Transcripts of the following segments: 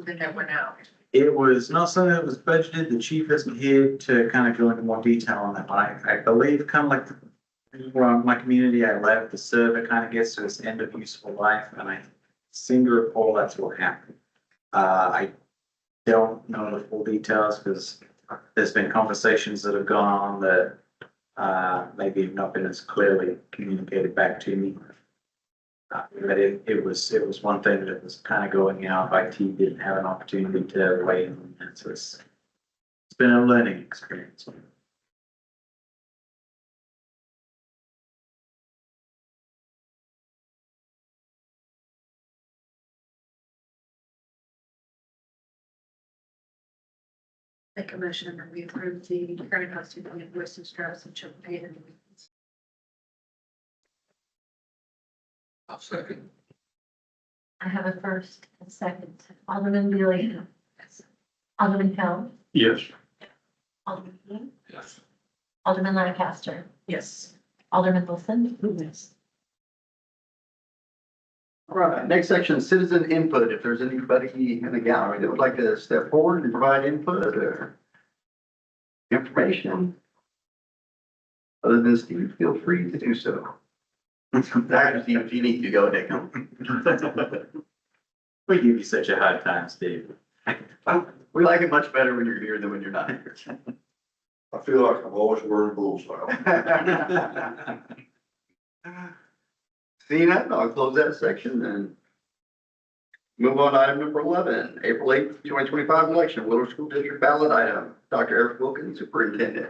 something that went out? It was not something that was budgeted. The chief isn't here to kind of go into more detail on that, but I believe kind of like around my community I left, the server kind of gets to its end of useful life, and I seem to recall that's what happened. I don't know the full details because there's been conversations that have gone on that maybe have not been as clearly communicated back to me. But it was one thing that was kind of going out. IT didn't have an opportunity to weigh in on that, so it's been a learning experience. Make a motion that we approve the current hosting of invoice and stress and check payment. I'll second. I have a first and second. Alderman Bailey. Yes. Alderman Hill. Yes. Alderman Keane. Yes. Alderman Lancaster. Yes. Alderman Wilson. Yes. All right, next section, citizen input. If there's anybody in the gallery that would like to step forward and provide input or information. Other than Steve, feel free to do so. Actually, if you need to go, Nick. We give you such a hard time, Steve. We like it much better when you're here than when you're not here. I feel like I'm always wearing bullseye. Seeing that, I'll close that section and move on to item number 11, April 8th, 2025 election, Willow School District ballot item. Dr. Eric Wilkins, Superintendent.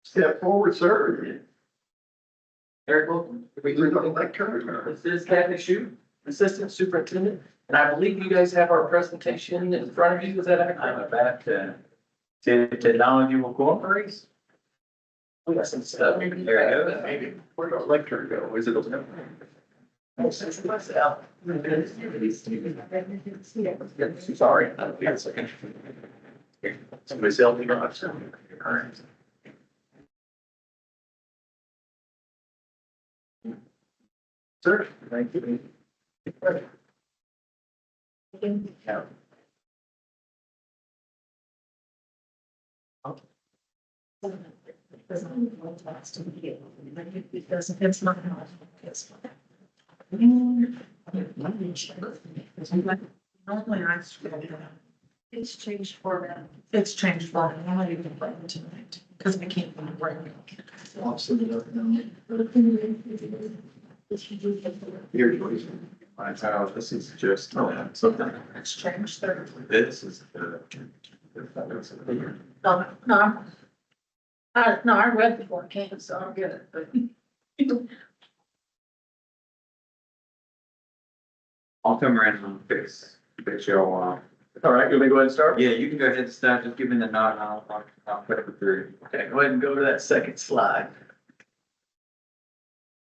Step forward, sir. Eric Wilson. This is Kathy Shue, Assistant Superintendent, and I believe you guys have our presentation in front of you. Is that accurate? I'm about to technology will cooperate. We got some stuff. There it goes. Maybe. Where'd our lecture go? Is it? Sorry. Somebody's helping us. Sir? Thank you. Because it's not. Normally I scroll down. It's changed format. It's changed format. I'm not even playing tonight because I can't find it right now. Here's what he's. My child, this is just something. It's changed there. This is No. I read before it came, so I'm good, but. I'll come around and fix your, All right, you want me to go ahead and start? yeah, you can go ahead and start, just give me the nod and I'll put it through. Okay, go ahead and go to that second slide.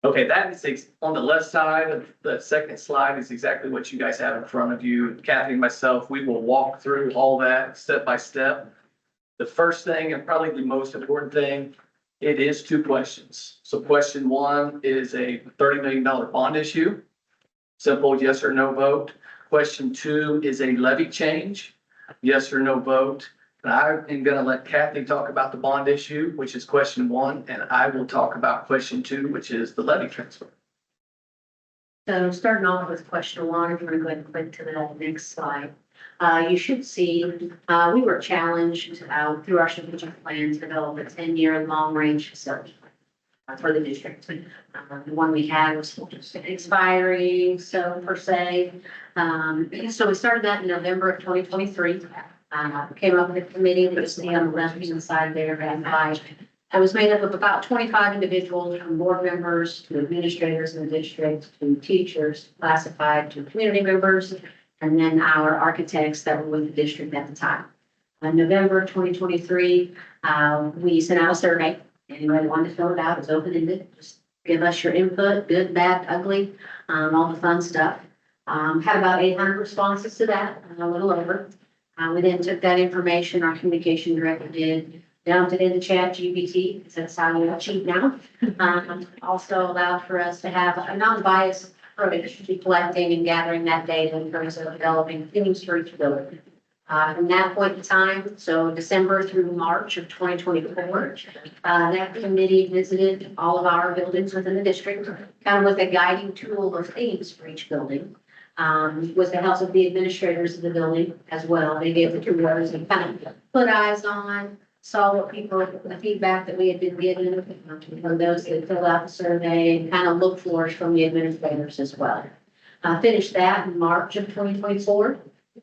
Okay, that is on the left side of the second slide is exactly what you guys have in front of you. Kathy and myself, we will walk through all that step by step. The first thing and probably the most important thing, it is 2 questions. So question 1 is a $30 million bond issue. Simple yes or no vote. Question 2 is a levy change, yes or no vote. And I am going to let Kathy talk about the bond issue, which is question 1, and I will talk about question 2, which is the levy transfer. So starting off with question 1, if you want to go ahead and click to the next slide. You should see, we were challenged through our strategic plan to develop a 10-year long-range facility for the district. The one we had was expiring, so per se. So we started that in November of 2023. Came up with a committee that you see on the left-hand side there, it was made up of about 25 individuals, from board members to administrators in the district, to teachers, classified, to community members, and then our architects that were with the district at the time. In November 2023, we sent out a survey. Anybody wanted to fill it out, it's open-ended. Just give us your input, good, bad, ugly, all the fun stuff. Had about 800 responses to that, a little over. We then took that information, our communication director did, dumped it into ChatGPT, because that's how you cheat now. Also allowed for us to have a non-biased approach to collecting and gathering that data in terms of developing things for each building. From that point in time, so December through March of 2024, that committee visited all of our buildings within the district, kind of with a guiding tool of themes for each building. With the help of the administrators of the building as well. They gave the tours and kind of put eyes on, saw what people, the feedback that we had been getting from those that filled out the survey and kind of looked for from the administrators as well. Finished that in March of 2024.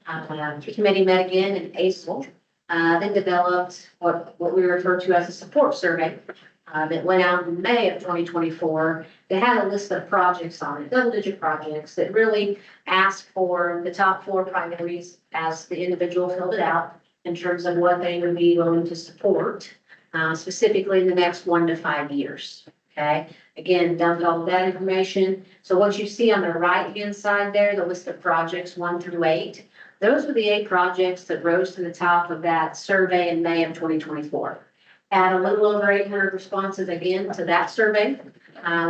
The committee met again in April, then developed what we refer to as a support survey that went out in May of 2024. They had a list of projects on it, double-digit projects that really asked for the top 4 priorities as the individual filled it out in terms of what they would be willing to support, specifically in the next 1 to 5 years. Okay, again, dumped all of that information. So what you see on the right-hand side there, the list of projects 1 through 8, those were the 8 projects that rose to the top of that survey in May of 2024. Had a little over 800 responses again to that survey,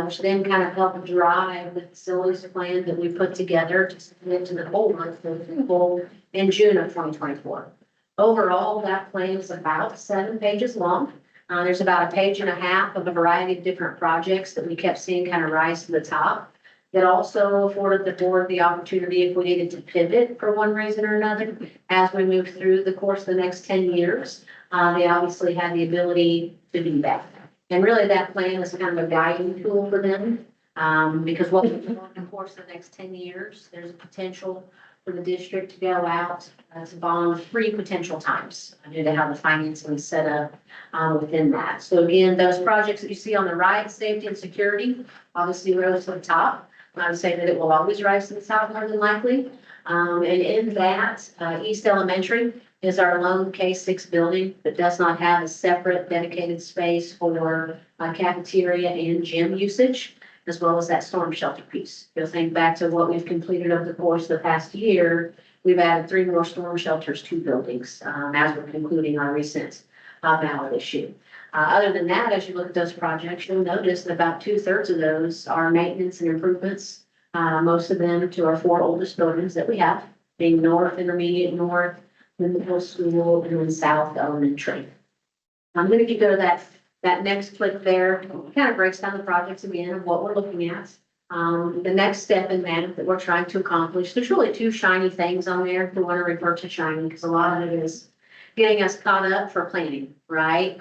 which then kind of helped drive the facilities plan that we put together to submit to the board for approval in June of 2024. Overall, that plan is about 7 pages long. There's about 1.5 pages of a variety of different projects that we kept seeing kind of rise to the top. It also afforded the board the opportunity, if we needed to pivot for one reason or another, as we move through the course of the next 10 years. They obviously had the ability to do that. And really that plan is kind of a guiding tool for them. Because what we do in the course of the next 10 years, there's a potential for the district to go out to bond 3 potential times due to how the financing is set up within that. So again, those projects that you see on the right, safety and security, obviously rose to the top. I would say that it will always rise to the top more than likely. And in that, East Elementary is our lone K-6 building that does not have a separate dedicated space for cafeteria and gym usage, as well as that storm shelter piece. You'll think back to what we've completed over the course of the past year. We've added 3 more storm shelters to buildings as we're concluding our recent ballot issue. Other than that, as you look at those projects, you'll notice that about 2/3 of those are maintenance and improvements. Most of them to our 4 oldest buildings that we have, being North, Intermediate, North, Middle School, and then South Elementary. I'm going to go to that next clip there, kind of breaks down the projects again of what we're looking at. The next step in that we're trying to accomplish, there's really 2 shiny things on there. We want to refer to shiny because a lot of it is getting us caught up for planning, right?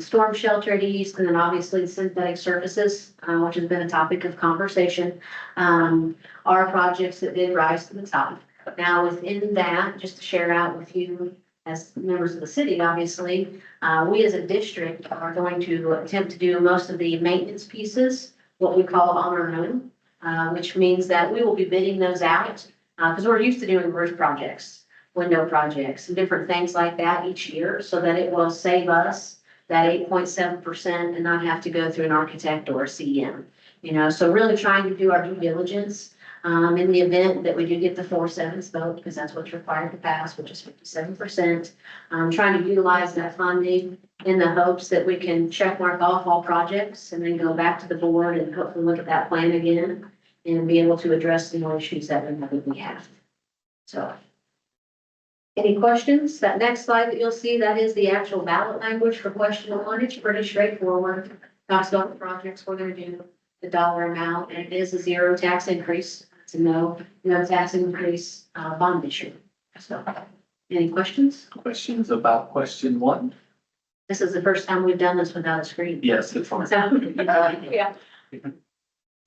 Storm shelter at East, and then obviously synthetic surfaces, which has been a topic of conversation, are projects that did rise to the top. Now within that, just to share out with you as members of the city, obviously, we as a district are going to attempt to do most of the maintenance pieces, what we call on our own, which means that we will be bidding those out because we're used to doing roof projects, window projects, and different things like that each year, so that it will save us that 8.7% and not have to go through an architect or a CM. You know, so really trying to do our due diligence in the event that we do get the 4/7 vote, because that's what's required to pass, which is 57%. Trying to utilize that funding in the hopes that we can check mark off all projects and then go back to the board and hopefully look at that plan again and be able to address the more issues that we have. So. Any questions? That next slide that you'll see, that is the actual ballot language for question 1. It's pretty straightforward. Talks about the projects we're going to do, the dollar amount, and it is a 0 tax increase. It's a no tax increase bond issue. So, any questions? Questions about question 1? This is the first time we've done this without a screen. Yes, it's fine. So, yeah.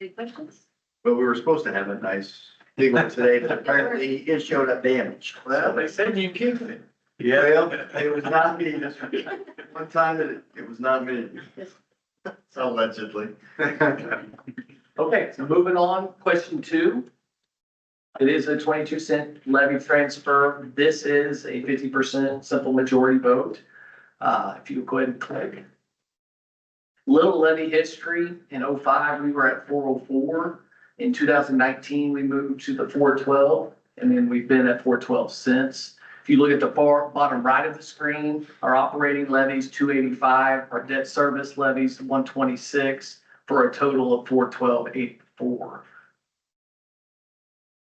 Any questions? But we were supposed to have a nice big one today, but apparently it showed up damaged. Well, they said you kicked it. Well, it was not me. One time it was not me. Allegedly. Okay, so moving on, question 2. It is a 22-cent levy transfer. This is a 50% simple majority vote. If you go ahead and click. Little levy history, in 05, we were at 404. In 2019, we moved to the 412, and then we've been at 412 since. If you look at the far bottom right of the screen, our operating levies, 285, our debt service levies, 126, for a total of 412.84.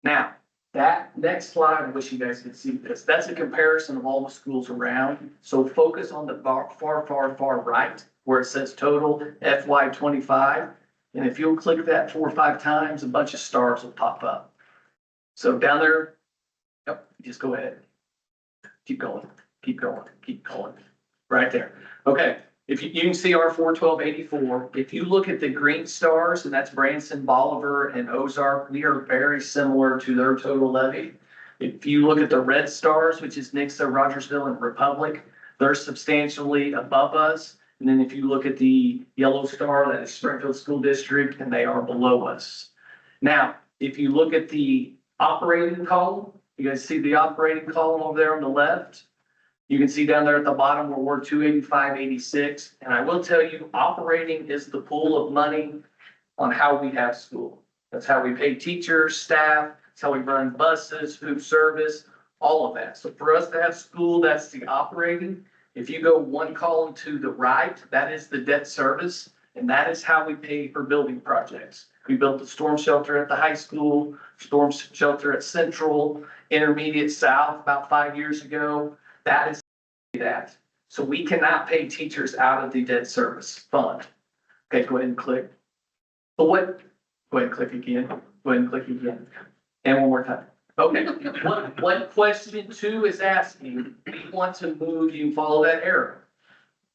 Now, that next slide, I wish you guys could see this. That's a comparison of all the schools around. So focus on the far right, where it says total FY 25. And if you'll click that 4 or 5 times, a bunch of stars will pop up. So down there, yep, just go ahead. Keep going, keep going, keep going. Right there. Okay, if you can see our 41284, if you look at the green stars, and that's Branson, Bolivar, and Ozark, we are very similar to their total levy. If you look at the red stars, which is Nixa, Rogersville, and Republic, they're substantially above us. And then if you look at the yellow star, that is Springfield School District, and they are below us. Now, if you look at the operating column, you guys see the operating column over there on the left? You can see down there at the bottom where we're 285.86. And I will tell you, operating is the pool of money on how we have school. That's how we pay teachers, staff, that's how we run buses, food service, all of that. So for us to have school, that's the operating. If you go one column to the right, that is the debt service. And that is how we pay for building projects. We built the storm shelter at the high school, storm shelter at Central, Intermediate South about 5 years ago. That is that. So we cannot pay teachers out of the debt service fund. Okay, go ahead and click. But what, go ahead and click again. Go ahead and click again. And one more time. Okay, what question 2 is asking, we want to move, you can follow that arrow.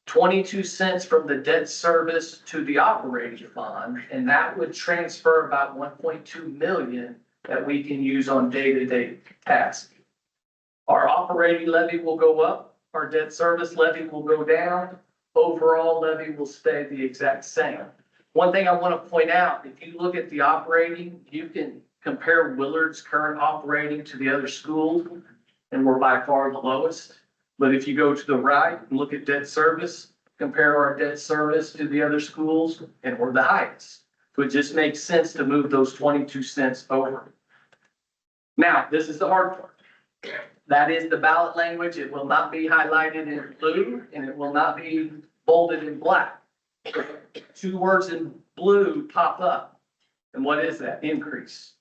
22 cents from the debt service to the operating fund, and that would transfer about 1.2 million that we can use on day-to-day tasks. Our operating levy will go up, our debt service levy will go down, overall levy will stay the exact same. One thing I want to point out, if you look at the operating, you can compare Willard's current operating to the other schools, and we're by far the lowest. But if you go to the right and look at debt service, compare our debt service to the other schools, and we're the highest. So it just makes sense to move those 22 cents over. Now, this is the hard part. That is the ballot language. It will not be highlighted in blue, and it will not be bolded in black. 2 words in blue pop up. And what is that? Increase.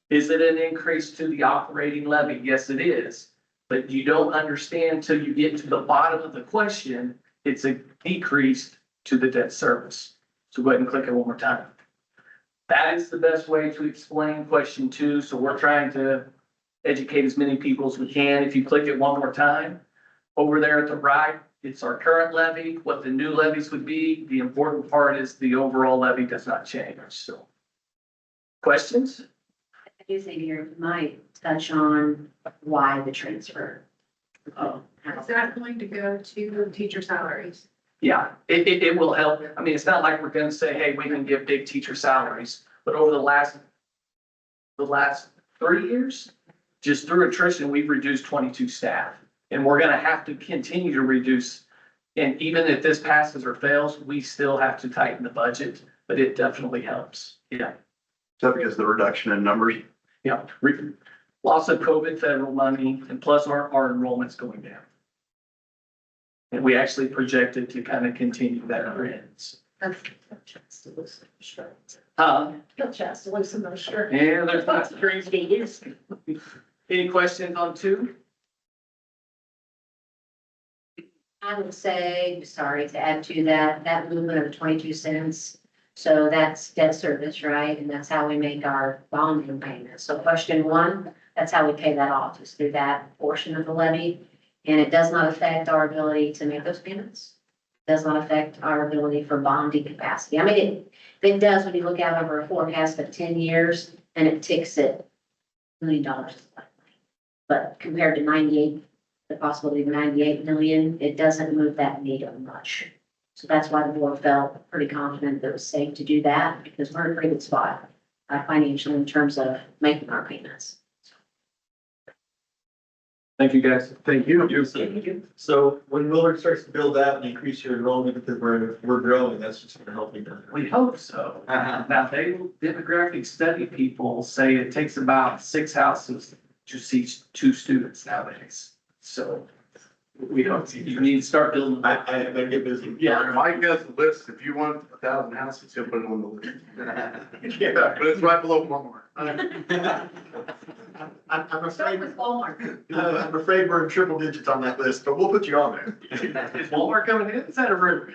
Is it an increase to the operating levy? Yes, it is. But you don't understand till you get to the bottom of the question, it's a decrease to the debt service. So go ahead and click it one more time. That is the best way to explain question 2. So we're trying to educate as many people as we can. If you click it one more time, over there at the right, it's our current levy, what the new levies would be. The important part is the overall levy does not change. So questions? I do think you might touch on why the transfer. Is that going to go to teacher salaries? Yeah, it will help. I mean, it's not like we're gonna say, hey, we can give big teacher salaries, but over the last 3 years, just through attrition, we've reduced 22 staff. And we're gonna have to continue to reduce. And even if this passes or fails, we still have to tighten the budget, but it definitely helps. Yeah. So because of the reduction in numbers, Yeah. Lots of COVID federal money, and plus our enrollment's going down. And we actually projected to kind of continue that trend. You'll just to loosen those shirts. Yeah, there's lots of strings. It is. Any questions on 2? I would say, sorry, to add to that movement of 22 cents. So that's debt service, right? And that's how we make our bonding payments. So question 1, that's how we pay that off, is through that portion of the levy. And it does not affect our ability to make those payments. It does not affect our ability for bonding capacity. I mean, it does when you look out over a forecast of 10 years and it ticks at $1 million. But compared to 98, the possibility of 98 million, it doesn't move that needle much. So that's why the board felt pretty confident that it was safe to do that, because we're in a pretty good spot financially in terms of making our payments. Thank you, guys. Thank you. So when Willard starts to build out and increase your enrollment because we're growing, that's just gonna help you. We hope so. Now, demographic study people say it takes about 6 houses to see 2 students nowadays. So We don't, you need to start building. I get busy. Yeah. Mike has the list, if you want 1,000 houses, he'll put it on the list. Yeah. But it's right below Walmart. I'm afraid, Walmart. I'm afraid we're in triple digits on that list, but we'll put you on there. Is Walmart coming in? Is that a rumor?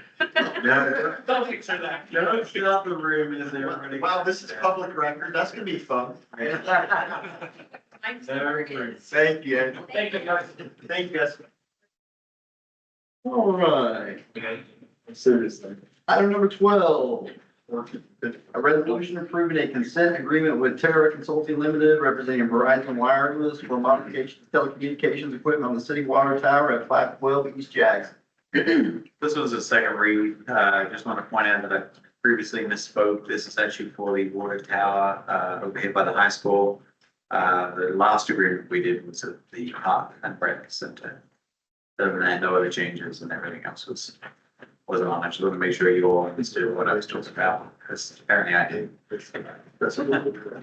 No. Don't picture that. No, it's not the room, is there? Wow, this is public record. That's gonna be fun. Very good. Thank you. Thank you, guys. Thank you, guys. All right. Seriously. Item number 12. A resolution approving a consent agreement with Terra Consulting Limited representing Verizon Wireless for modification of telecommunications equipment on the city water tower at 512 East Jackson. This was a second read. I just want to point out that I previously misspoke. This is actually for the water tower over here by the high school. The last agreement we did was at the Park and Breakfast Center. Other than that, no other changes and everything else wasn't on. I just want to make sure you all understood what I was talking about, because apparently I did.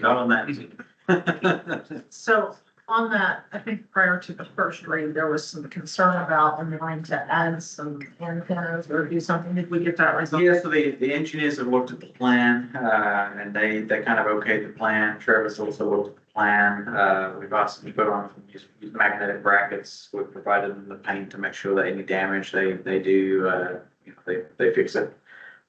Not on that. So on that, I think prior to the first read, there was some concern about wanting to add some antennas or do something. Did we get that resolved? Yeah, so the engineers have looked at the plan, and they kind of okayed the plan. Trevor's also looked at the plan. We've asked them to put on use magnetic brackets. We've provided them the paint to make sure that any damage they do, they fix it.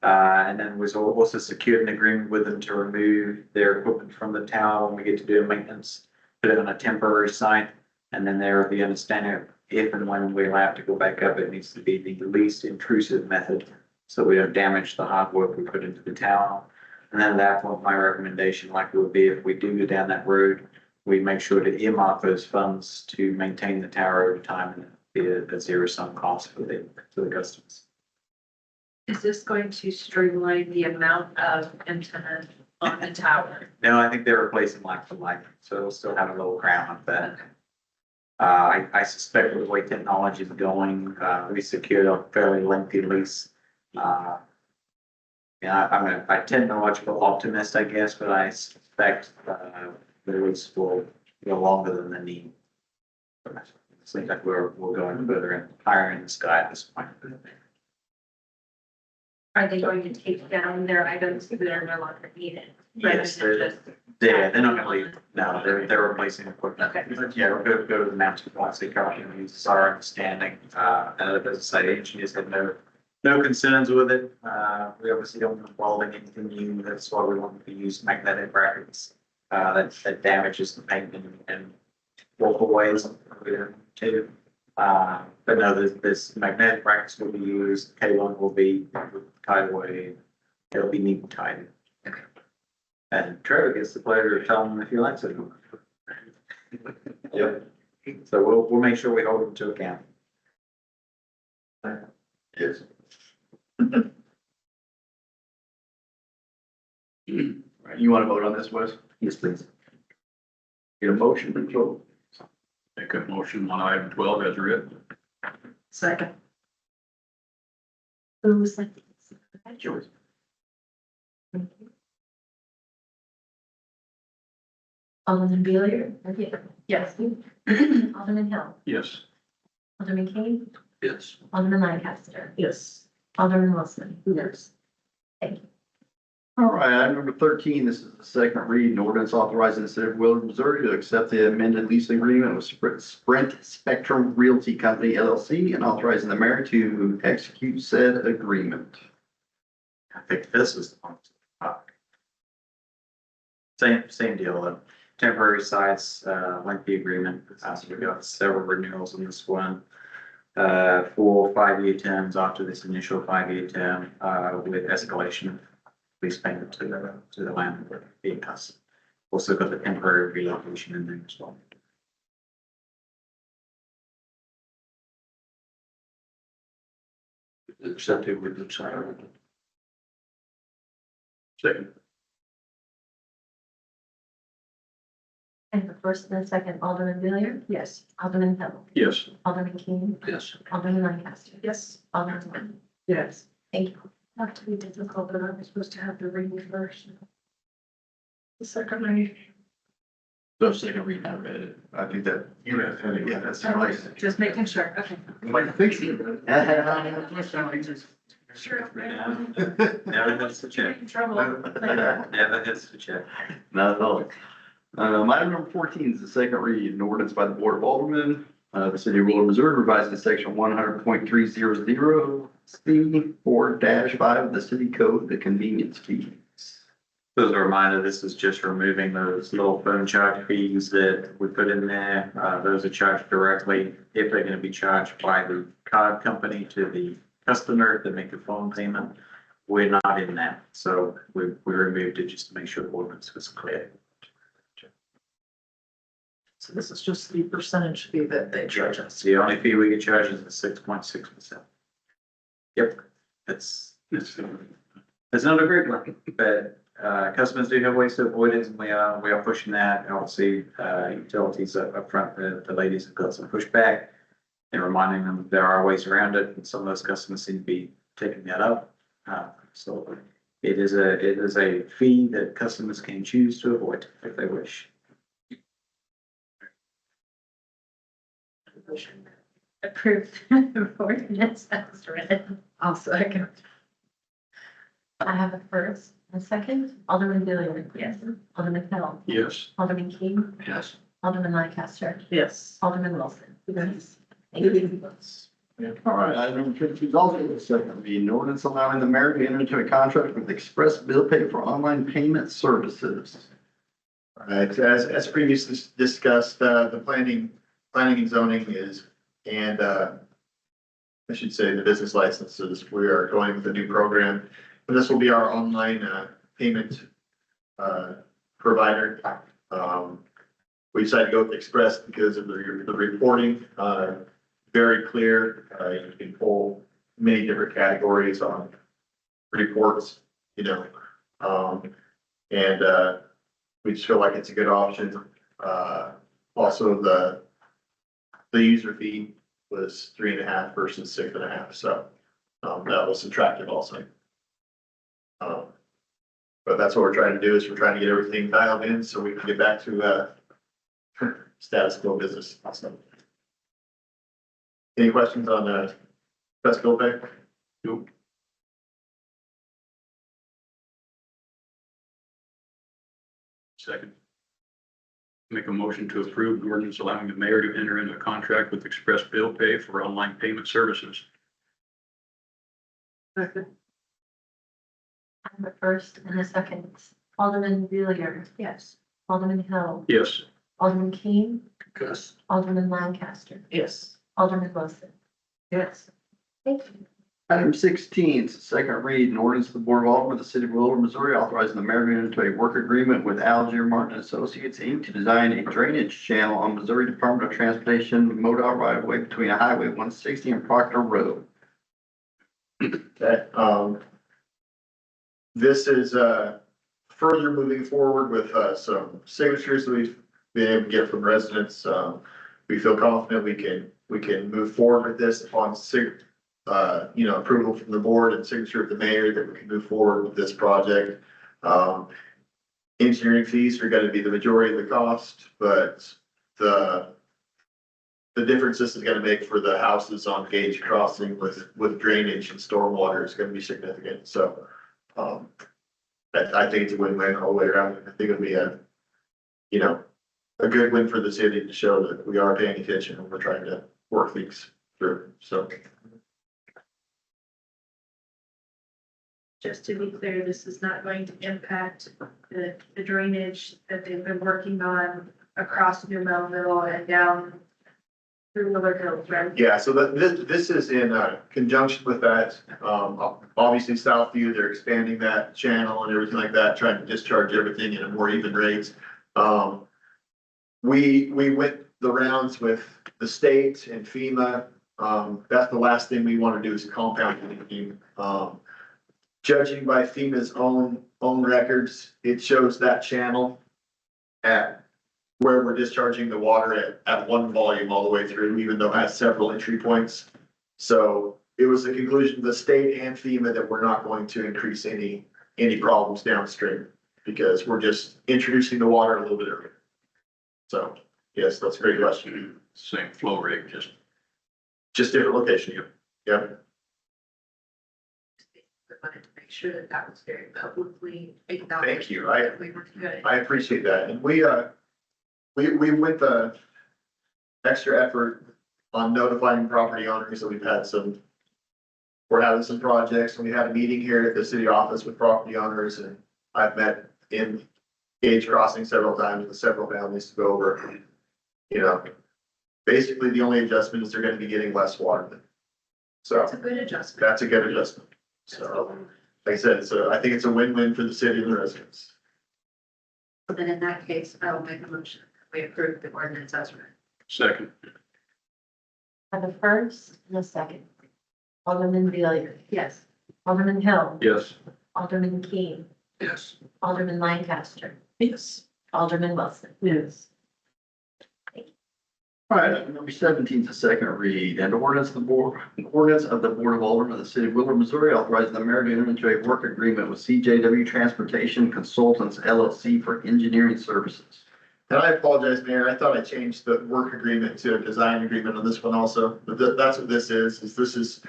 And then was also secured an agreement with them to remove their equipment from the tower when we get to do maintenance, put it on a temporary site, and then there will be understanding if and when we're allowed to go back up, it needs to be the least intrusive method, so we don't damage the hard work we put into the tower. And then at that point, my recommendation likely would be if we do go down that road, we make sure to earmark those funds to maintain the tower over time and be a zero sum cost for the customers. Is this going to streamline the amount of antennas on the tower? No, I think they're replacing like for like, so it'll still have a little crown up there. I suspect with the way technology is going, we secured a fairly lengthy lease. I'm a technological optimist, I guess, but I suspect the lease will go longer than the need. It seems like we're going further and higher in the sky at this point. Are they going to take down their items that are no longer needed? Yes, they're not gonna leave. No, they're replacing equipment. Okay. But yeah, we're gonna go to the mountain once they currently use, is our understanding. And as I say, engineers have no concerns with it. We obviously don't want to involve anything new. That's why we want to use magnetic brackets. That damages the paint and walkways too. But no, this magnetic brackets will be used, cabling will be tied away, it'll be neat and tidy. And Trevor gets the pleasure of telling them if he likes it. Yep. So we'll make sure we hold them to account. Yes. Right, you want to vote on this, Wes? Yes, please. Get a motion and vote. Make a motion on item 12 as written. Second. Who's like? Joyce. Alderman Beeler? Yes. Alderman Hill? Yes. Alderman King? Yes. Alderman Lancaster? Yes. Alderman Wilson? Yes. All right, item number 13, this is the second read, an ordinance authorizing the city of Willard, Missouri to accept the amended lease agreement with Sprint Spectrum Realty Company LLC and authorizing the mayor to execute said agreement. I think this is the one. Same deal, though. Temporary sites, lengthy agreement. We've got several renewals in this one. 4 5-year terms after this initial 5-year term, with escalation of lease payment to the landlord being us. Also got the temporary relocation in there as well. Accepted with the sign. Second. And the first and the second, Alderman Beeler? Yes. Alderman Hill? Yes. Alderman King? Yes. Alderman Lancaster? Yes. Alderman Wilson? Yes. Thank you. Not to be difficult, but I'm supposed to have the reading first. The second reading. So second read, I read it. I think that, yeah, that's nice. Just making sure, okay. Might fix it. Sure. Never hits the check. In trouble. Never hits the check. Not at all. Item number 14 is the second read, an ordinance by the Board of Aldermen, the city of Wheeler, Missouri, revising section 100.300 C4-5 of the city code, the convenience fee. As a reminder, this is just removing those little phone charge fees that we put in there. Those are charged directly if they're gonna be charged by the card company to the customer if they make a phone payment. We're not in that, so we removed it just to make sure the ordinance was clear. So this is just the percentage fee that they charge us. The only fee we can charge is the 6.6%. Yep, it's not a great one, but customers do have ways to avoid it, and we are pushing that. And obviously, utilities up front, the ladies have got some pushback and reminding them there are ways around it, and some of those customers seem to be taking that up. So it is a fee that customers can choose to avoid if they wish. Approved ordinance as read. I'll second. I have a first and a second. Alderman Billiard. Yes. Alderman Hill. Yes. Alderman King. Yes. Alderman Lancaster. Yes. Alderman Wilson. Yes. Thank you. All right, item number 15 is also the second read, an ordinance allowing the mayor to enter into a contract with Express Bill Pay for online payment services. All right, as previously discussed, the planning and zoning is, and, I should say the business licenses, we are going with a new program. And this will be our online, payment, provider. We decided to go with Express because of the reporting, very clear. You can pull many different categories on reports, you know. And we just feel like it's a good option. Also, the user fee was 3.5 versus 6.5, so that was attractive also. But that's what we're trying to do, is we're trying to get everything dialed in so we can get back to status quo business. So, any questions on Express Bill Pay? Nope. Second. Make a motion to approve an ordinance allowing the mayor to enter into a contract with Express Bill Pay for online payment services. Second. I have a first and a second. Alderman Billiard. Yes. Alderman Hill. Yes. Alderman King. Yes. Alderman Lancaster. Yes. Alderman Wilson. Yes. Thank you. Item 16 is the second read, an ordinance of the Board of Aldermen of the city of Wheeler, Missouri, authorizing the mayor to enter into a work agreement with Algier Martin Associates, Inc. to design a drainage channel on Missouri Department of Transportation MoDOT right of way between Highway 160 and Proctor Road. Okay, this is, further moving forward with, some signatures that we've been able to get from residents. We feel confident we can move forward with this upon approval from the board and signature of the mayor, that we can move forward with this project. Engineering fees are gonna be the majority of the cost, but the difference this is gonna make for the houses on Gage Crossing with drainage and stormwater is gonna be significant. So, I think it's a win-win all the way around. I think it'll be a good win for the city to show that we are paying attention and we're trying to work things through, so. Just to be clear, this is not going to impact the drainage that they've been working on across New Melville and down through Miller Hills, right? Yeah, so this is in conjunction with that. Obviously Southview, they're expanding that channel and everything like that, trying to discharge everything in a more even rate. We went the rounds with the state and FEMA. That's the last thing we want to do is compound anything. Judging by FEMA's own records, it shows that channel at where we're discharging the water at one volume all the way through, even though it has several entry points. So it was the conclusion of the state and FEMA that we're not going to increase any problems downstream, because we're just introducing the water a little bit earlier. So, yes, that's a great question. Same flow rate, Just different location. Yep. We wanted to make sure that that was very publicly acknowledged. Thank you. that We were good. I appreciate that. And we went the extra effort on notifying property owners that we're having some projects, and we had a meeting here at the city office with property owners, and I've met in Gage Crossing several times with several families to go over, basically the only adjustment is they're gonna be getting less water. So That's a good adjustment. that's a good adjustment. So, like I said, I think it's a win-win for the city and the residents. So then in that case, I will make a motion. We approve the ordinance as read. second, For the first and the second. Alderman Deloyer, Yes. Alderman Hill, yes. Alderman Keen, Yes. Alderman Lancaster, Yes. Alderman Wilson. Yes. All right, item number 17 is a second read, and ordinance of the Board of Aldermen of the City of Willard, Missouri, authorizing the mayor to enter into a work agreement with CJW Transportation Consultants LLC for engineering services. And I apologize, Mayor, I thought I changed the work agreement to a design agreement on this one also, but that's what this is this is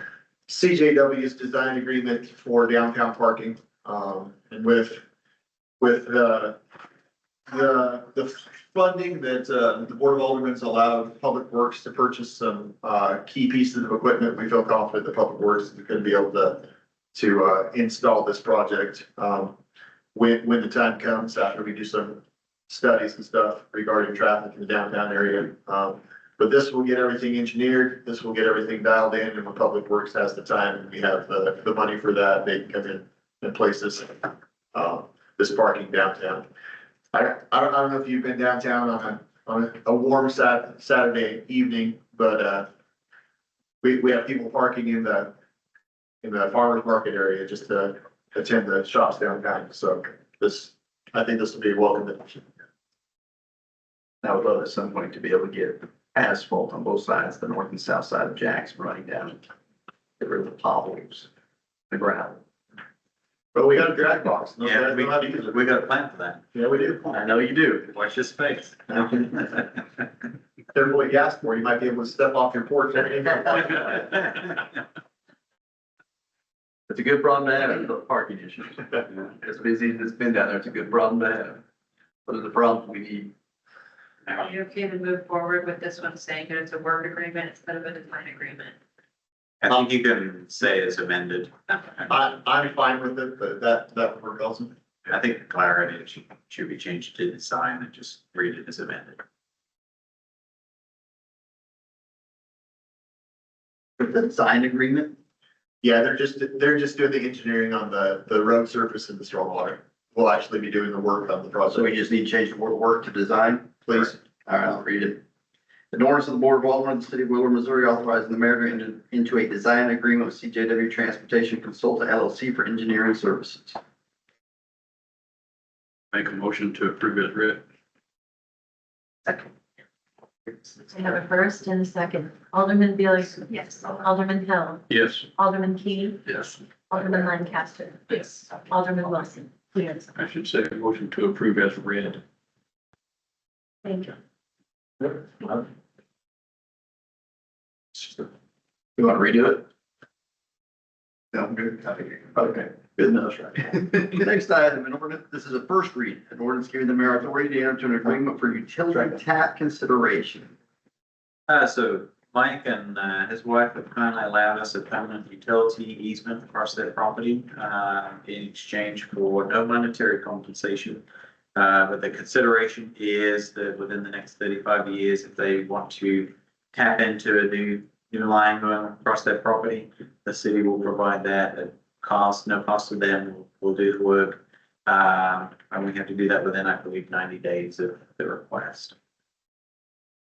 CJW's design agreement for downtown parking. And with the funding that, the Board of Aldermen's allowed Public Works to purchase some, key pieces of equipment, we feel confident that Public Works is gonna be able to install this project, when the time comes after we do some studies and stuff regarding traffic in the downtown area. But this will get everything engineered, this will get everything dialed in, and when Public Works has the time, and we have the money for that, they can come in and place this parking downtown. I don't know if you've been downtown on a warm Saturday evening, but we have people parking in the farmer's market area just to attend the shops downtown. So I think this will be a welcome addition. I would love at some point to be able to get asphalt on both sides, the north and south side of Jackson running down. Get rid of the potholes, the gravel. But we got a drag box. No Yeah, guys know how to use it. we got a plan for that. Yeah, we do. I know you do. Watch this space. Careful what you ask for. You might be able to step off your porch. It's a good problem to have, the parking issues. As busy as it's been down there, it's a good problem to have. What are the problems we need? Are you okay to move forward with this one saying that it's a work agreement instead of a design agreement? I think you can say it's amended. I'm fine with it, but that would work also. I think clarity should be changed to design and just read it as amended. The design agreement, Yeah, they're just doing the engineering on the road surface and the stormwater. We'll actually be doing the work on the so we project, just need to change the word work to design. please. All right, I'll read it. An ordinance of the Board of Aldermen of the City of Willard, Missouri, authorizing the mayor to enter into a design agreement with CJW Transportation Consultant LLC for engineering services. Make a motion to approve as read. I have a first and a second. Alderman Deloyer, Yes. Alderman Hill, Yes. Alderman Keen, Yes. Alderman Lancaster, Yes. Alderman Wilson. Yes. I should say motion to approve as read. Thank you. You want to redo it? No, I'm good. Okay, good enough, right? Next item, an ordinance, this is a first read, an ordinance giving the mayor authority to enter into an agreement for utility tap consideration. So Mike and his wife have kindly allowed us a permanent utility easement across their property in exchange for no monetary compensation. But the consideration is that within the next 35 years, if they want to tap into a new line going across their property, the city will provide that at cost, no cost to them. We'll do the work. And we have to do that within, I believe, 90 days of the request.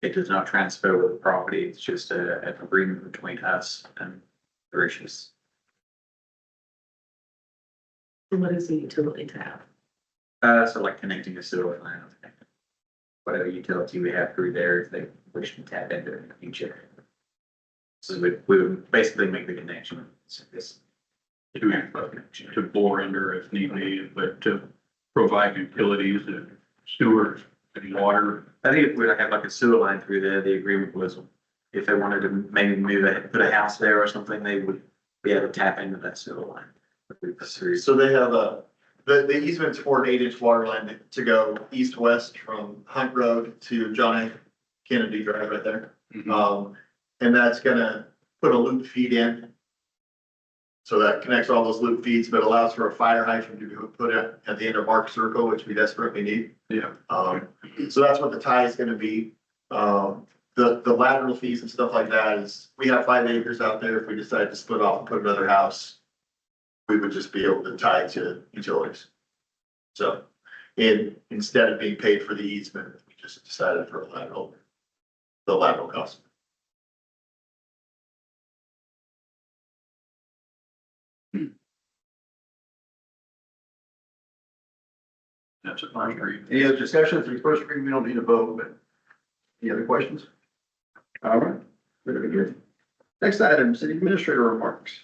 It does not transfer with the property. It's just an agreement between us and Mauritius. What is a utility tap? So like connecting a sewer line, whatever utility we have through there, if they wish to tap into it in the future. So we would basically make the connection. So this To bore under if need be, but to provide utilities and sewer and water. I think if we have like a sewer line through there, the agreement was if they wanted to maybe put a house there or something, they would be able to tap into that sewer line. So they have the easement's for an 8-inch water line to go east-west from Hunt Road to John F. Kennedy Drive right there. And that's gonna put a loop feed in. So that connects all those loop feeds, but allows for a fire hydrant to be put at the end of Mark Circle, which we desperately need. Yeah. So that's what the tie is gonna be. The lateral fees and stuff like that is, we have 5 acres out there. If we decide to split off and put another house, we would just be able to tie to utilities. So, instead of being paid for the easement, we just decided for the lateral cost. That's a first read. Any other discussions? For first reading, we don't need a vote, but any other questions? All right, very good. Next item, city administrator remarks.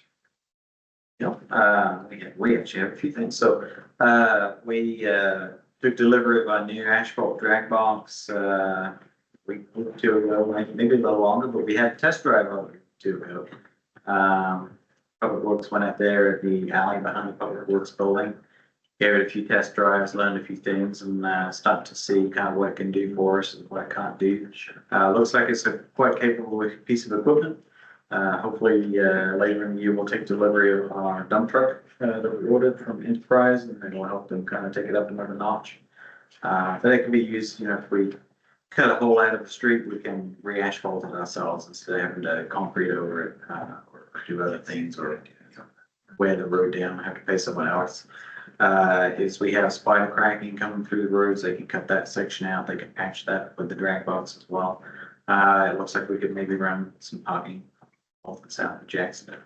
Yep, we actually have a few things. So, we, took delivery of our new asphalt drag box, we two ago, maybe a little longer, but we had a test drive over 2 ago. Public Works went out there at the alley behind the Public Works building, gave it a few test drives, learned a few things, and started to see kind of what it can do for us and what it can't do. Looks like it's a quite capable piece of equipment. Hopefully, later in the year, we'll take delivery of our dump truck that we ordered from Enterprise, and then we'll help them kind of take it up another notch. But it can be used, if we cut a hole out of the street, we can re-asphalt it ourselves instead of having to concrete over it, or do other things, or wear the road down, have to pay someone else. Is we have spider cracking coming through the roads, they can cut that section out, they can patch that with the drag box as well. It looks like we could maybe run some parking off and south of Jackson.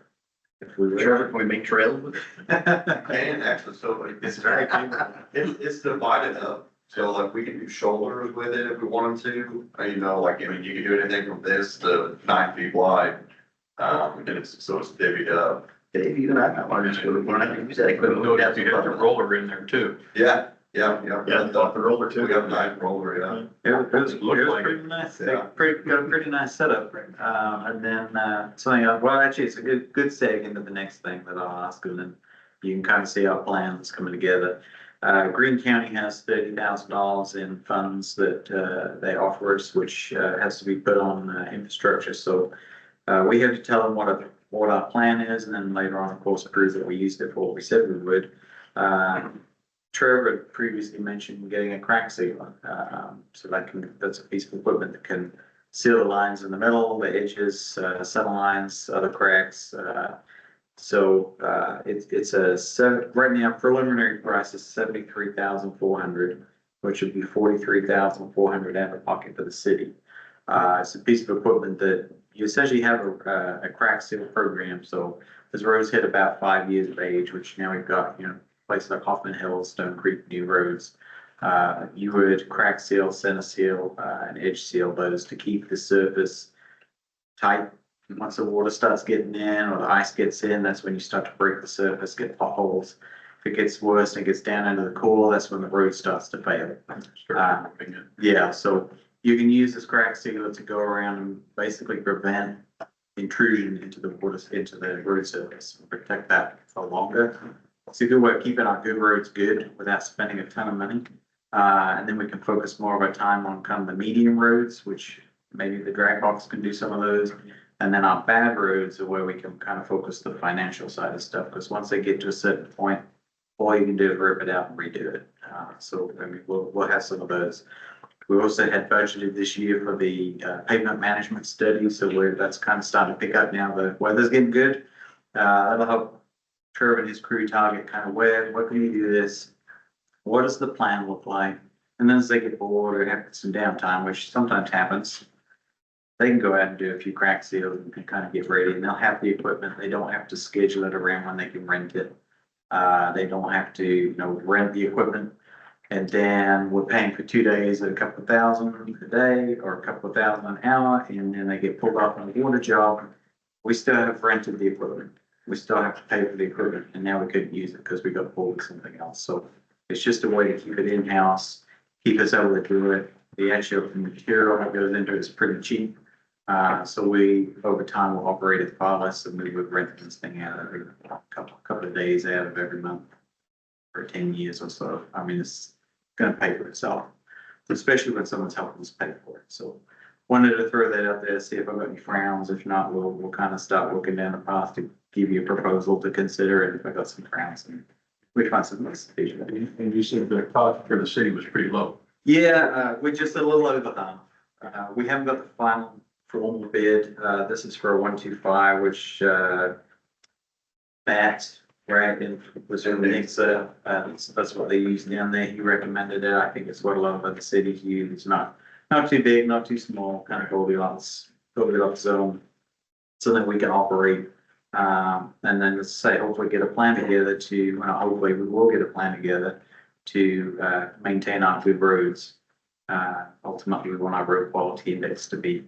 If we Trevor, were. can we make trails with it? And actually, so it's very capable. It's divided up. So like we can do shoulders with it if we wanted to, like, you can do anything from this to 9 feet wide. And it's divvied up. Dave, you and I might want to just go learn how to use that equipment. You have the roller in there too. Yeah. Yeah, off the roller too. We got a 9 roller, yeah. It was Looked like pretty nice. They Yeah. got a pretty nice setup. And then, something else, well, actually, it's a good seg into the next thing that I'll ask, and then you can kind of see our plans coming together. Greene County has $30,000 in funds that, they offer us, which, has to be put on, infrastructure. So, we have to tell them what our plan is, and then later on, of course, prove that we used it for what we said we would. Trevor had previously mentioned getting a crack sealer. So that's a piece of equipment that can seal the lines in the middle, the edges, center lines, other cracks. It's right now preliminary price is $73,400, which would be $43,400 out of pocket for the city. It's a piece of equipment that you essentially have a crack seal program. So as roads hit about 5 years of age, which now we've got, places like Hoffman Hill, Stone Creek, new roads, you would crack seal, center seal, and edge seal those to keep the surface tight. Once the water starts getting in or the ice gets in, that's when you start to break the surface, get potholes. If it gets worse and it gets down into the core, that's when the road starts to fail. Yeah, so you can use this crack sealer to go around and basically prevent intrusion into the water, into the road surface, and protect that for longer. It's a good way of keeping our good roads good without spending a ton of money. And then we can focus more of our time on kind of the medium roads, which maybe the drag box can do some of those. And then our bad roads are where we can kind of focus the financial side of stuff, because once they get to a certain point, all you can do is rip it out and redo it. We'll have some of those. We also had budgeted this year for the pavement management study, so that's kind of starting to pick up now. The weather's getting good. That'll help Trevor and his crew target kind of what can you do this? What does the plan look like? And then as they get bored or have some downtime, which sometimes happens, they can go out and do a few crack seals and kind of get ready, and they'll have the equipment. They don't have to schedule it around when they can rent it. They don't have to, rent the equipment. And then we're paying for 2 days at a couple of $1,000 a day or a couple of $1,000 an hour, and then they get pulled off on a water job. We still have rented the equipment. We still have to pay for the equipment, and now we couldn't use it because we got pulled with something else. So it's just a way to keep it in-house, keep us able to do it. The actual material that goes into it is pretty cheap. So we, over time, will operate at far less than we would rent this thing out every couple of days out of every month for 10 years or so. I mean, it's gonna pay for itself, especially when someone's helping us pay for it. So wanted to throw that out there, see if I've got any frowns. If not, we'll kind of start looking down the path to give you a proposal to consider. And if I got some frowns, then we find some nice solution. And you said the cost for the city was pretty low. Yeah, we're just a little over half. We haven't got the final formal bid. This is for a 125, which, Matt, right, and was in the next, that's what they use down there. He recommended it. I think it's what a lot of other cities use. It's not too big, not too small, kind of Goldilocks zone. So that we can operate. And then let's say, hopefully get a plan together to, hopefully we will get a plan together to, maintain our good roads. Ultimately, we want our road quality index to be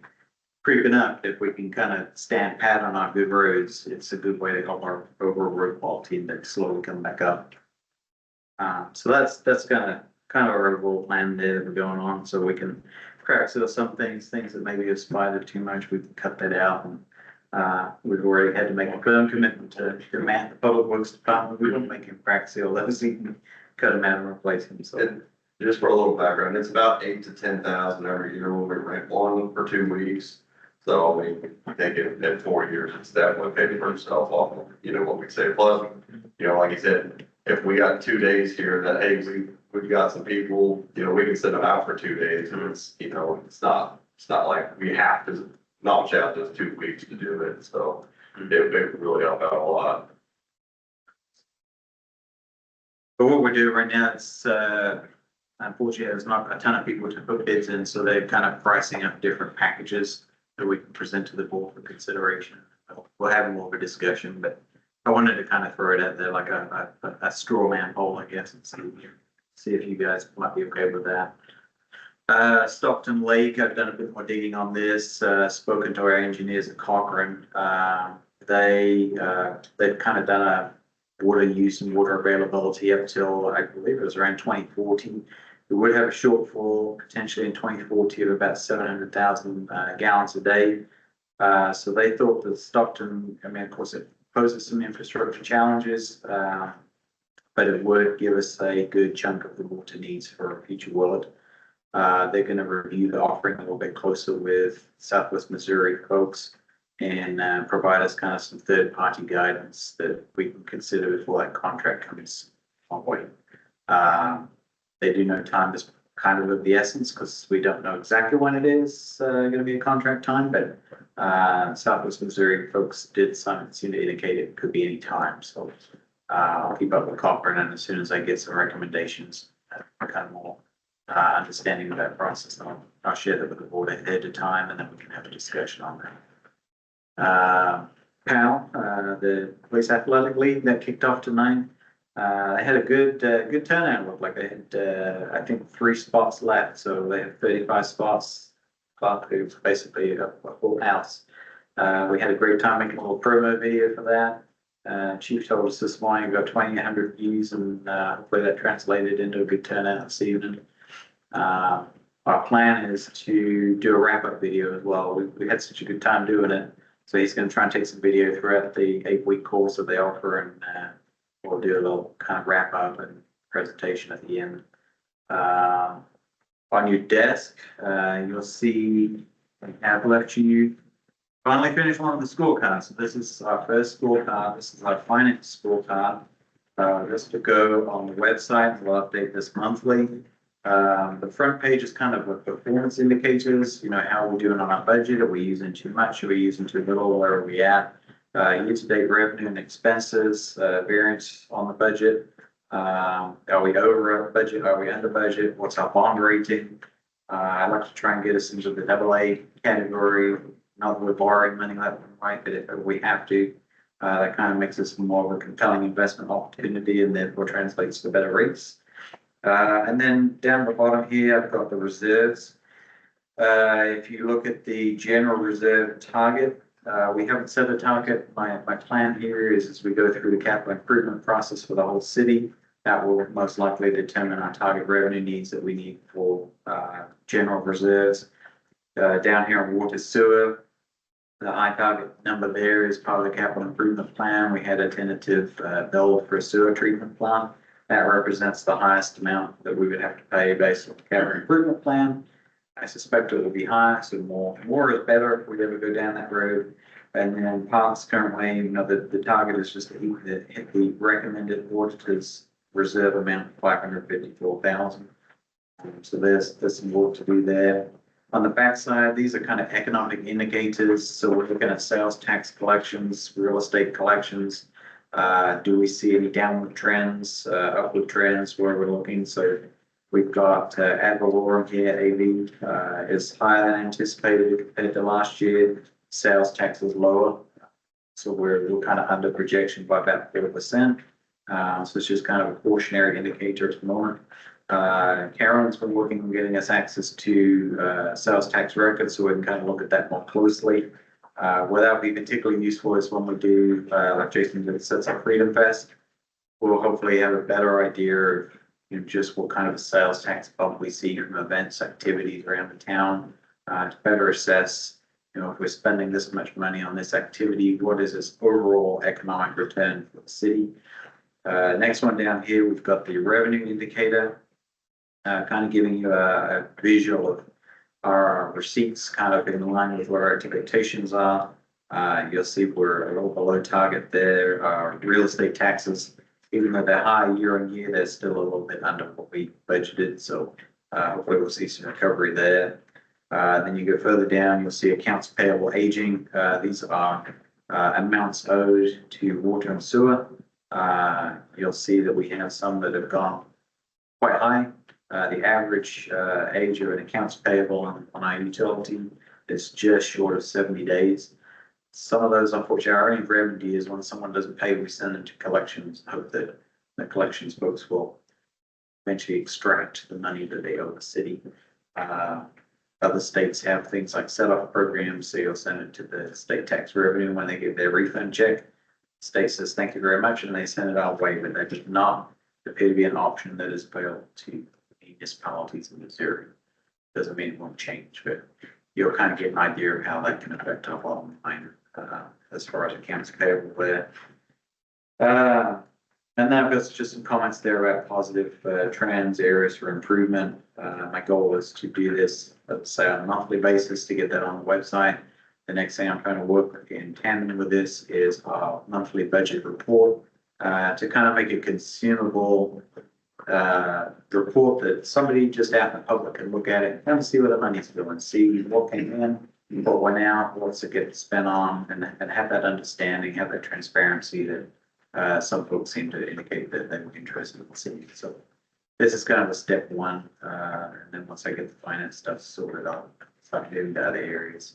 creeping up. If we can kind of stand pat on our good roads, it's a good way to help our overall road quality index slowly come back up. So that's kind of our overall plan there that we're going on, so we can crack seal some things that maybe have spidered too much, we can cut that out. And we've already had to make a firm commitment to Matt, the Public Works Department. We don't make him crack seal those, we can cut them out and replace them, so. And just for a little background, it's about 8,000 to 10,000 every year when we rent one for 2 weeks. So I mean, I think in 4 years, it's definitely paid for itself off of, what we say. Plus, like you said, if we got 2 days here that, hey, we've got some people, we can send them out for 2 days, and it's, it's not like we have to notch out those 2 weeks to do it. So it would really help out a lot. But what we're doing right now is, unfortunately, there's not a ton of people to put bids in, so they're kind of pricing up different packages that we can present to the board for consideration. We'll have more of a discussion, but I wanted to kind of throw it out there like a straw man poll, I guess, and see if you guys might be okay with that. Stockton Lake, I've done a bit more digging on this, spoken to our engineers at Cochrane. They've kind of done a water use and water availability up till, I believe it was around 2040. We would have a shortfall potentially in 2040 of about 700,000 gallons a day. So they thought that Stockton, of course, it poses some infrastructure challenges, but it would give us a good chunk of the water needs for future world. They're going to review the offering a little bit closer with Southwest Missouri folks and provide us kind of some third-party guidance that we can consider before that contract comes on way. They do know time is kind of the essence because we don't know exactly when it is going to be a contract time, but Southwest Missouri folks did seem to indicate it could be any time. So I'll keep up with Cochrane, and as soon as I get some recommendations, kind of more understanding of that process, I'll share that with the board ahead of time, and then we can have a discussion on that. PAL, the Police Athletic League that kicked off tonight. They had a good turnout. It looked like they had, I think, 3 spots left, so they have 35 spots. It was basically a full house. We had a great time making a little promo video for that. Chief told us this morning we got 2,800 views, and hopefully that translated into a good turnout this evening. Our plan is to do a wrap-up video as well. We had such a good time doing it, so he's going to try and take some video throughout the 8-week course that they offer, and we'll do a little kind of wrap-up and presentation at the end. On your desk, you'll see I have left you finally finished one of the scorecards. So this is our first scorecard. This is our finance scorecard. This will go on the website. We'll update this monthly. The front page is kind of a performance indicators. How are we doing on our budget? Are we using too much? Are we using too little? Where are we at? Year-to-date revenue and expenses, variance on the budget. Are we over budget? Are we under budget? What's our bond rating? I'd like to try and get us into the AA category. Not that we're borrowing money left and right, but if we have to, that kind of makes us more of a compelling investment opportunity and therefore translates to better rates. And then down the bottom here, I've got the reserves. If you look at the general reserve target, we haven't set a target. My plan here is as we go through the capital improvement process for the whole city, That will most likely determine our target revenue needs that we need for, general reserves. Down here on water sewer, the high target number there is part of the capital improvement plan. We had a tentative, bill for a sewer treatment plant. That represents the highest amount that we would have to pay based on the capital improvement plan. I suspect it will be high, so more is better if we ever go down that road. And then parks currently, the target is just to hit the recommended auditor's reserve amount of 554,000. So there's some work to do there. On the backside, these are kind of economic indicators. So we're looking at sales tax collections, real estate collections. Do we see any downward trends, upward trends where we're looking? So we've got ad valorem here, AV is higher than anticipated compared to last year. Sales tax is lower. So we're kind of under projection by about 4%. So it's just kind of a cautionary indicator at the moment. Karen's been working on getting us access to sales tax records so we can kind of look at that more closely. Where that would be particularly useful is when we do, like Jason did, sets up Freedom Fest. We'll hopefully have a better idea of just what kind of a sales tax bump we see from events, activities around the town, to better assess, if we're spending this much money on this activity, what is its overall economic return for the city? Next one down here, we've got the revenue indicator, kind of giving you a visual of our receipts kind of in line with what our expectations are. You'll see we're a little below target there. Our real estate taxes, even though they're high year on year, they're still a little bit under what we budgeted. So hopefully we'll see some recovery there. Then you go further down, you'll see accounts payable aging. These are amounts owed to water and sewer. You'll see that we have some that have gone quite high. The average age of an accounts payable on our utility is just short of 70 days. Some of those, unfortunately, are only remedy is when someone doesn't pay, we send them to collections, hope that the collections folks will eventually extract the money that they owe the city. Other states have things like set-off programs, so you'll send it to the state tax revenue when they get their refund check. The state says, thank you very much, and they send it our way, but that does not appear to be an option that is available to municipalities in Missouri. Doesn't mean it won't change, but you'll kind of get an idea of how that can affect our bottom line as far as accounts payable there. And then I've got just some comments there about positive trends, areas for improvement. My goal is to do this, let's say, on a monthly basis to get that on the website. The next thing I'm trying to work in tandem with this is our monthly budget report to kind of make a consumable report that somebody just out in the public can look at it and kind of see where the money's going, see what came in, what went out, what's it get spent on, and have that understanding, have that transparency that some folks seem to indicate that they were interested in the city. So this is kind of a step one. And then once I get the finance stuff sorted, I'll start getting to other areas.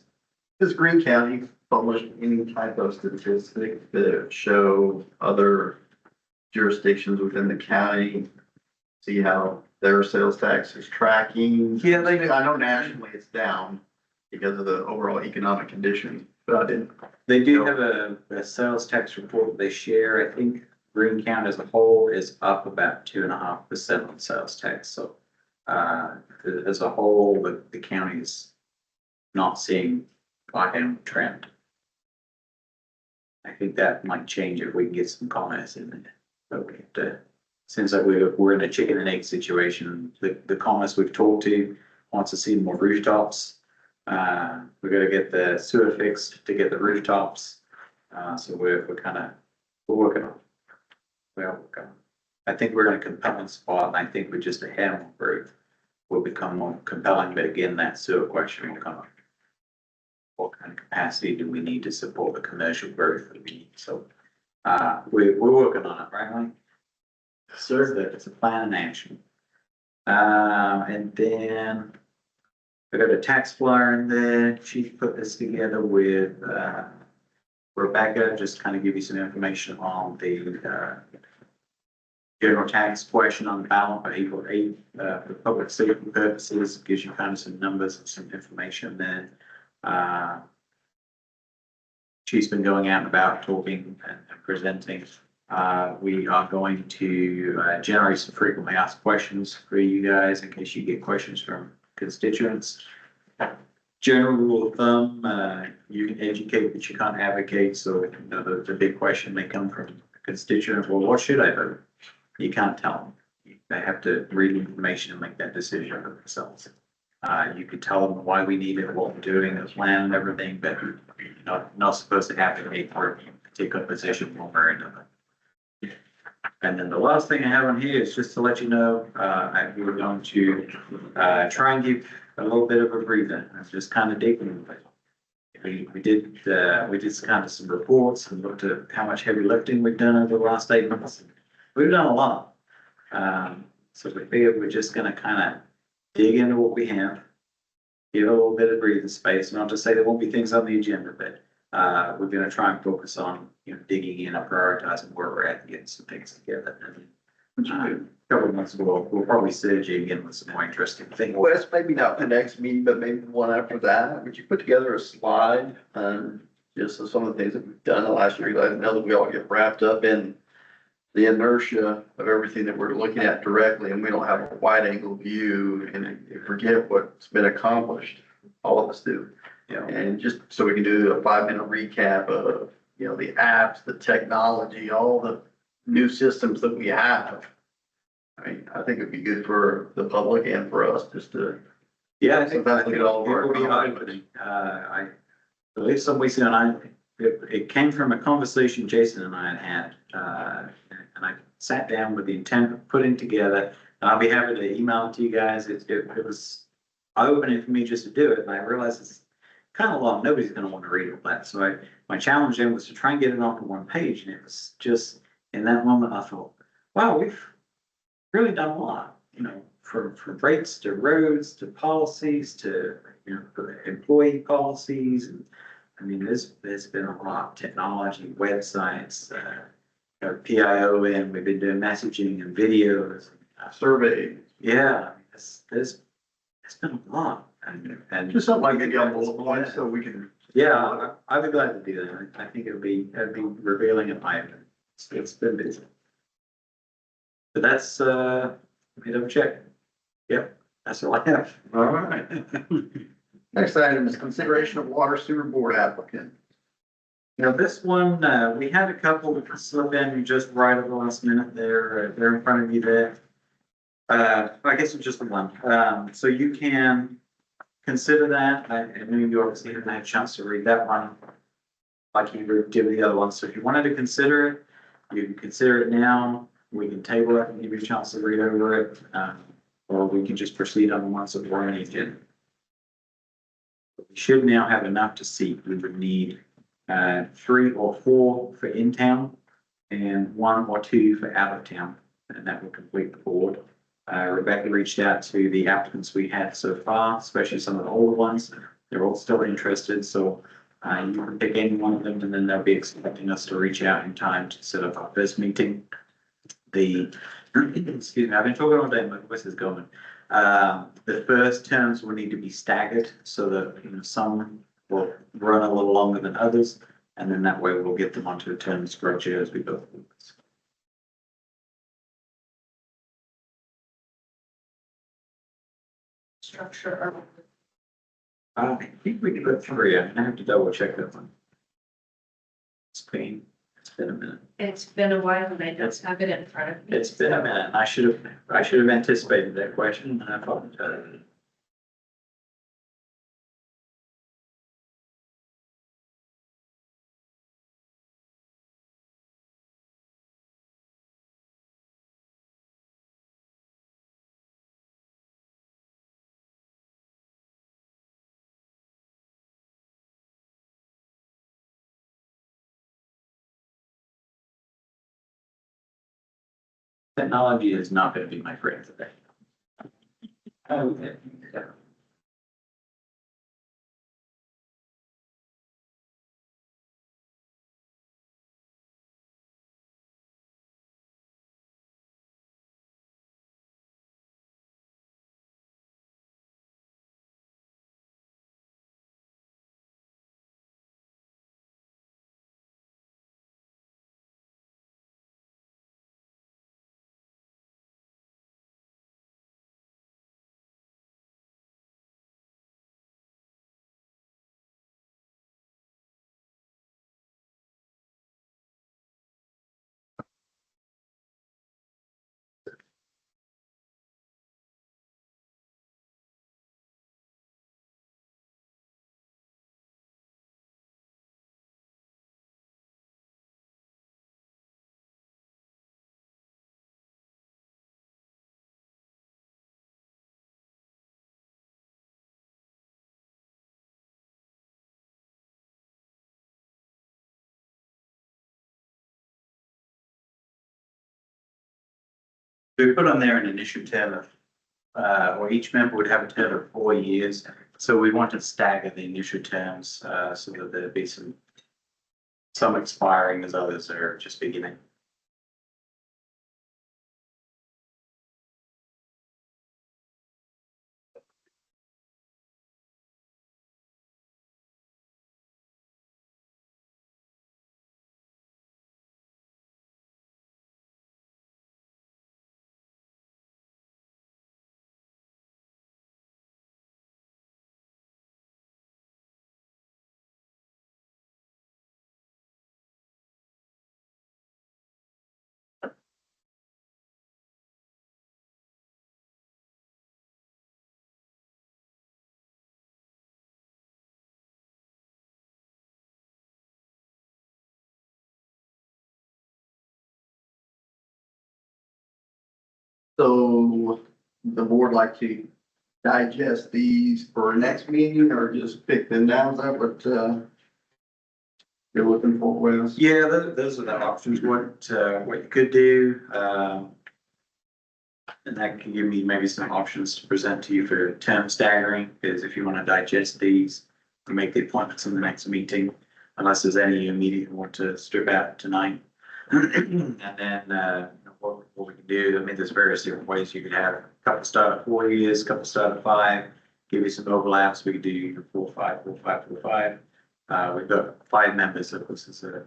Does Greene County publish any type of statistics that show other jurisdictions within the county? See how their sales tax is tracking? Yeah, I know nationally it's down because of the overall economic conditions, but I didn't. They do have a sales tax report that they share. I think Greene County as a whole is up about 2.5% on sales tax. So as a whole, the county is not seeing a downward trend. I think that might change if we can get some comments in there. But we have to, seems like we're in a chicken and egg situation. The comments we've talked to wants to see more rooftops. We're going to get the sewer fixed to get the rooftops. So we're working on it. Well, I think we're in a compelling spot, and I think with just a hammer growth will become more compelling. But again, that sewer question will come up. What kind of capacity do we need to support the commercial growth that we need? So we're working on it, right, Mike? Sir, it's a plan in action. And then we got a tax flyer in there. Chief put this together with Rebecca, just kind of give you some information on the general tax question on the ballot for April 8th for public safety purposes. Gives you kind of some numbers and some information there. She's been going out and about talking and presenting We are going to generate some frequently asked questions for you guys in case you get questions from constituents. General rule of thumb, you can educate, but you can't advocate. So, you know, the big question may come from constituents, well, what should I vote? You can't tell them. They have to read the information and make that decision for themselves. You could tell them why we need it, what we're doing, the plan and everything, but you're not supposed to advocate for a particular position one way or another. And then the last thing I have on here is just to let you know, we were going to try and give a little bit of a breather. I'm just kind of digging. We did kind of some reports and looked at how much heavy lifting we've done over the last 8 months. We've done a lot. So we figured we're just going to kind of dig into what we have, give a little bit of breathing space. Not to say there won't be things on the agenda, but we're going to try and focus on, you know, digging in and prioritizing where we're at and getting some things together. And, a couple of months ago, we'll probably surge again with some more interesting things. Wes, maybe not the next meeting, but maybe the one after that. Would you put together a slide, just of some of the things that we've done the last year? I know that we all get wrapped up in the inertia of everything that we're looking at directly, and we don't have a wide angle view and forget what's been accomplished. All of us do. Yeah. And just so we can do a 5-minute recap of, you know, the apps, the technology, all the new systems that we have. I mean, I think it'd be good for the public and for us just to. Yeah, I think Sometimes we get all of it our will be eye-opening. I believe some weeks ago, it came from a conversation Jason and I had, and I sat down with the intent of putting together, and I'll be happy to email it to you guys. It was eye-opening for me just to do it, and I realized it's kind of long. Nobody's going to want to read all that. So my challenge then was to try and get it onto one page, and it was just in that moment I thought, wow, we've really done a lot, you know, from rates to roads to policies to, you know, employee policies. And I mean, there's been a lot, technology, websites, you know, PIO, we've been doing messaging and videos, Survey. yeah, there's been a lot. And Just something like maybe on bullet points so we can. yeah, I'd be glad to do that. I think it'd be revealing and eye-opening. It's been busy. But that's, let me double check. Yep, that's all I have. All right. Next item is consideration of water sewer board applicant. Now, this one, we had a couple that could slip in just right at the last minute. They're in front of you there. I guess it's just the one. So you can consider that. I knew you obviously haven't had a chance to read that one like you did with the other one. So if you wanted to consider it, you can consider it now. We can table it and give you a chance to read over it, or we can just proceed on the ones that were on the agenda. We should now have enough to seat. We would need 3 or 4 for in town and 1 or 2 for out of town, and that will complete the board. Rebecca reached out to the applicants we had so far, especially some of the older ones. They're all still interested, so you can pick any one of them, and then they'll be expecting us to reach out in time to set up our first meeting. Excuse me, I've been talking all day, my voice is going. The first terms will need to be staggered so that, you know, some will run a little longer than others, and then that way we'll get them onto a term structure as we go through. Structure. I think we can put 3. I have to double check that one. It's been a minute. It's been a while and I don't have it in front of me. It's been a minute. I should have anticipated that question, and I apologize. Technology is not going to be my friend today. Okay. We put on there an initial term of, or each member would have a term of 4 years. So we want to stagger the initial terms, so that there'd be some expiring as others are just beginning. So the board like to digest these for our next meeting or just pick them down? Is that what, you're looking for, Wes? Yeah, those are the options, what you could do. And that can give me maybe some options to present to you for term staggering, is if you want to digest these and make the appointments in the next meeting, unless there's any you immediately want to strip out tonight. And then, what we can do, I mean, there's various different ways you could have a couple start at 4 years, a couple start at 5, give you some overlaps. We could do 4, 5, 4, 5, 4, 5. We've got 5 members, so this is the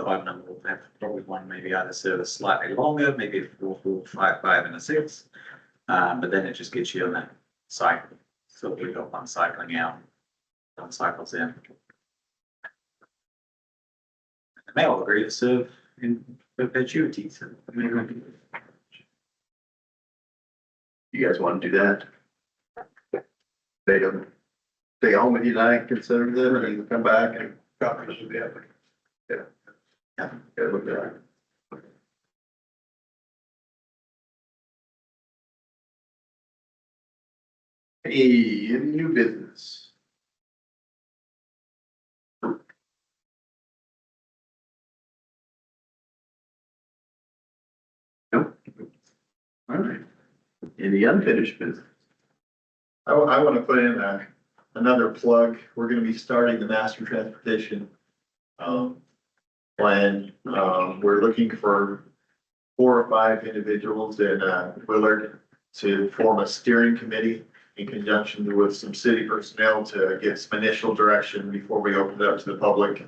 odd number. We'll have probably one maybe either serve slightly longer, maybe a 4, 4, 5, 5, and a 6. But then it just gets you on that cycle. So we've got one cycling out, one cycles in. They may all agree to serve in perpetuity. So You guys want to do that? They don't, stay home with you tonight, consider them, and you can come back and. Copies of the application. Yeah, look at that. Hey, any new business? Nope. All right. Any unfinished business? I want to put in another plug. We're going to be starting the master transportation plan. We're looking for 4 or 5 individuals in Willard to form a steering committee in conjunction with some city personnel to get some initial direction before we open it up to the public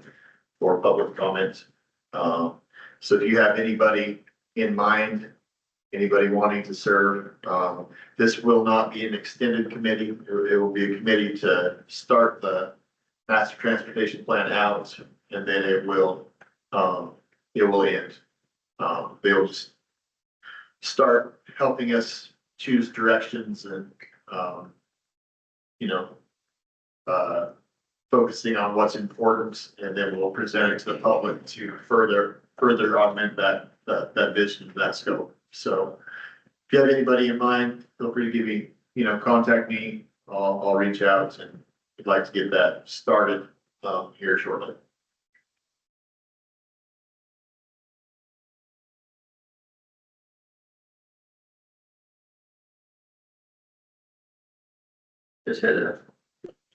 for public comment. So if you have anybody in mind, anybody wanting to serve, this will not be an extended committee. It will be a committee to start the master transportation plan out, and then it will end. They'll just start helping us choose directions and, focusing on what's important, and then we'll present it to the public to further augment that vision, that scope. So if you have anybody in mind, feel free to give me, contact me. I'll reach out, and we'd like to get that started here shortly. Just had an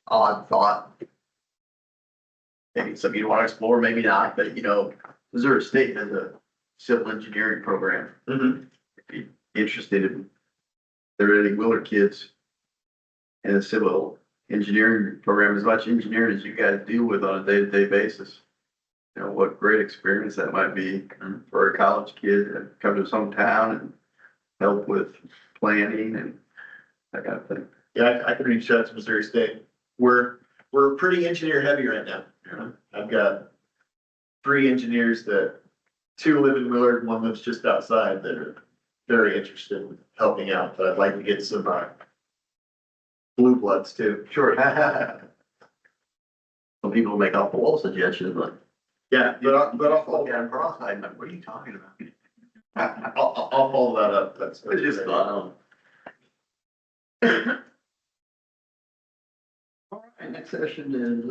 odd thought. Maybe some you want to explore, maybe not, but Missouri State has a civil engineering program. Mm-hmm. If you're interested in, there are any Willard kids in a civil engineering program, as much engineering as you guys deal with on a day-to-day basis. What great experience that might be for a college kid to come to some town and help with planning and that kind of thing. Yeah, I can reach out to Missouri State. We're pretty engineer heavy right now. I've got 3 engineers that 2 live in Willard, 1 lives just outside, that are very interested in helping out, but I'd like to get some blue bloods too. Sure. Some people make awful suggestions, like, Yeah, but I'll follow, yeah, cross-eyed, I'm like, what are you talking about? I'll follow that up. That's It's just fun. All right, next section is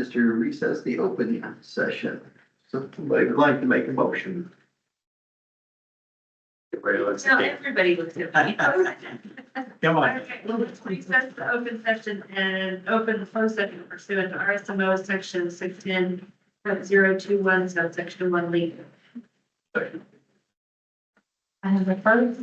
to recess the open session. So somebody would like to make a motion. No, everybody looks at me. Come on. Okay, well, let's recess the open session and open the closed session pursuant to RSMO section 610.021 subsection 1 legal. I have the first